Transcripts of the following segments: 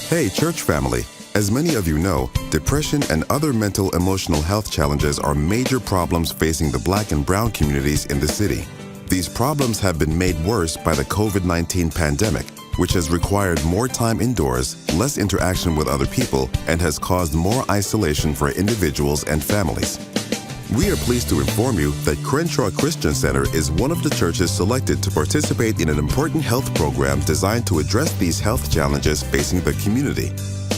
Hey, church family. As many of you know, depression and other mental emotional health challenges are major problems facing the Black and brown communities in the city. These problems have been made worse by the COVID-19 pandemic, which has required more time indoors, less interaction with other people, and has caused more isolation for individuals and families. We are pleased to inform you that Crenshaw Christian Center is one of the churches selected to participate in an important health program designed to address these health challenges facing the community.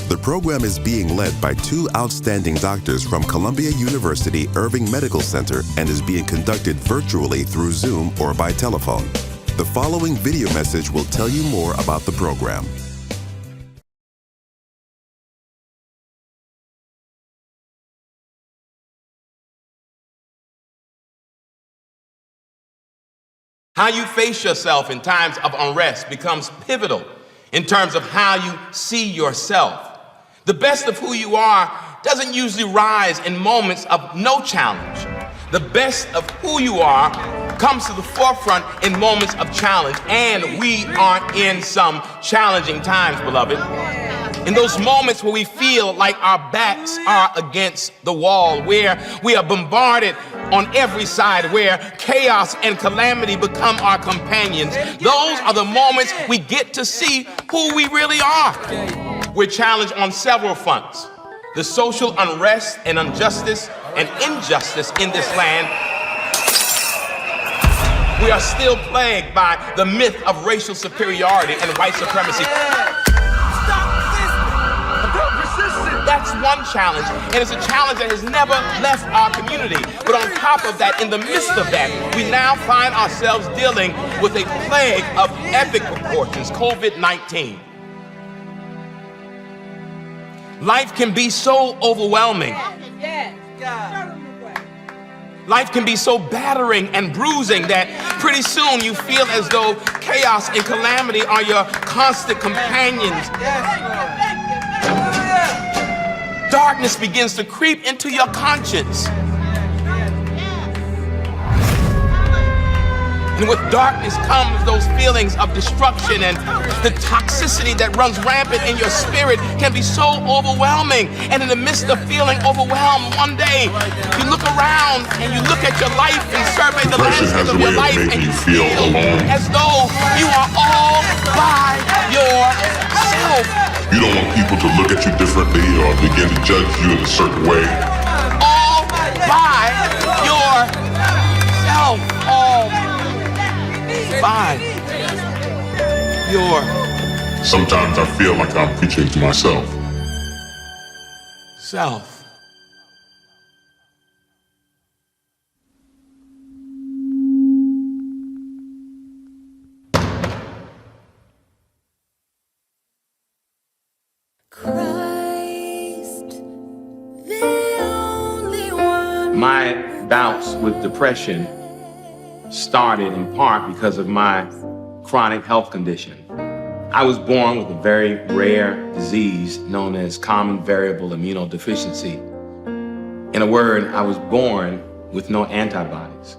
The program is being led by two outstanding doctors from Columbia University Irving Medical Center and is being conducted virtually through Zoom or by telephone. The following video message will tell you more about the program. How you face yourself in times of unrest becomes pivotal in terms of how you see yourself. The best of who you are doesn't usually rise in moments of no challenge. The best of who you are comes to the forefront in moments of challenge, and we are in some challenging times, beloved. In those moments where we feel like our backs are against the wall, where we are bombarded on every side, where chaos and calamity become our companions, those are the moments we get to see who we really are. We're challenged on several fronts. The social unrest and injustice in this land. We are still plagued by the myth of racial superiority and white supremacy. That's one challenge, and it's a challenge that has never left our community. But on top of that, in the midst of that, we now find ourselves dealing with a plague of epic proportions, COVID-19. Life can be so overwhelming. Life can be so battering and bruising that pretty soon you feel as though chaos and calamity are your constant companions. Darkness begins to creep into your conscience. And with darkness comes those feelings of destruction, and the toxicity that runs rampant in your spirit can be so overwhelming. And in the midst of feeling overwhelmed, one day you look around and you look at your life and survey the landscape of your life, and you feel alone, as though you are all by yourself. You don't want people to look at you differently or begin to judge you in a certain way. All by yourself. All by yourself. Sometimes I feel like I'm preaching to myself. Self. My bouts with depression started in part because of my chronic health condition. I was born with a very rare disease known as common variable immunodeficiency. In a word, I was born with no antibodies.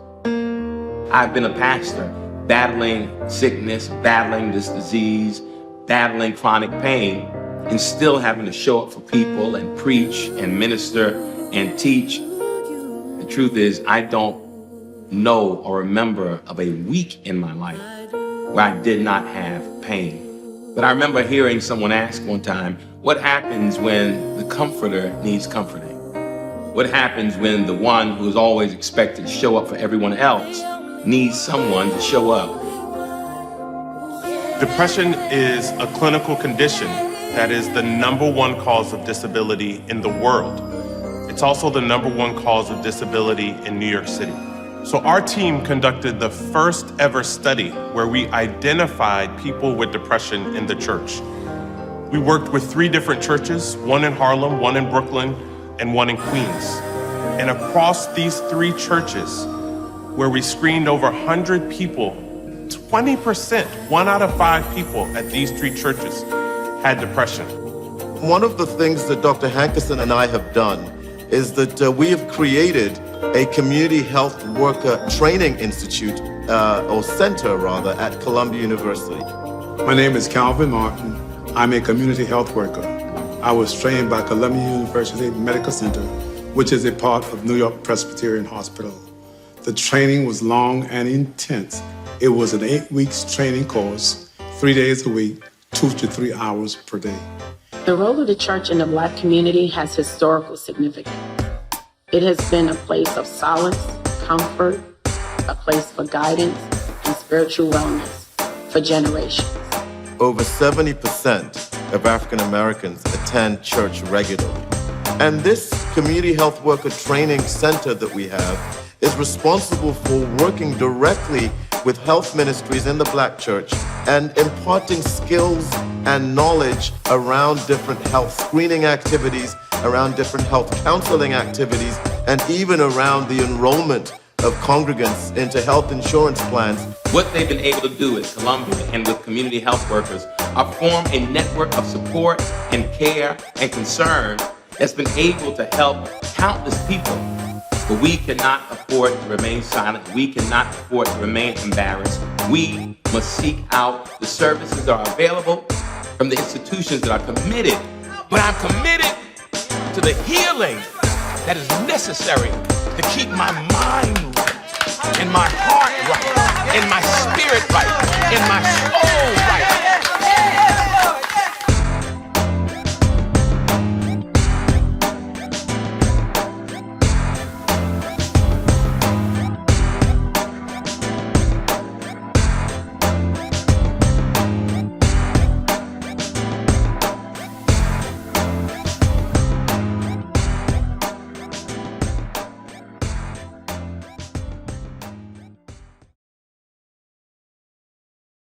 I've been a pastor, battling sickness, battling this disease, battling chronic pain, and still having to show up for people and preach and minister and teach. The truth is, I don't know or remember of a week in my life where I did not have pain. But I remember hearing someone ask one time, what happens when the comforter needs comforting? What happens when the one who is always expected to show up for everyone else needs someone to show up? Depression is a clinical condition that is the #1 cause of disability in the world. It's also the #1 cause of disability in New York City. So our team conducted the first ever study where we identified people with depression in the church. We worked with 3 different churches, one in Harlem, one in Brooklyn, and one in Queens. And across these 3 churches, where we screened over 100 people, 20%, 1 out of 5 people at these 3 churches had depression. One of the things that Dr. Hankerson and I have done is that we have created a community health worker training institute, or center rather, at Columbia University. My name is Calvin Martin. I'm a community health worker. I was trained by Columbia University Medical Center, which is a part of New York Presbyterian Hospital. The training was long and intense. It was an 8-week training course, 3 days a week, 2 to 3 hours per day. The role of the church in the Black community has historical significance. It has been a place of solace, comfort, a place for guidance and spiritual wellness for generations. Over 70% of African Americans attend church regularly. And this community health worker training center that we have is responsible for working directly with health ministries in the Black church and imparting skills and knowledge around different health screening activities, around different health counseling activities, and even around the enrollment of congregants into health insurance plans. What they've been able to do at Columbia and with community health workers are form a network of support and care and concern that's been able to help countless people. But we cannot afford to remain silent. We cannot afford to remain embarrassed. We must seek out the services that are available from the institutions that are committed. But I'm committed to the healing that is necessary to keep my mind right, and my heart right, and my spirit right, and my soul right.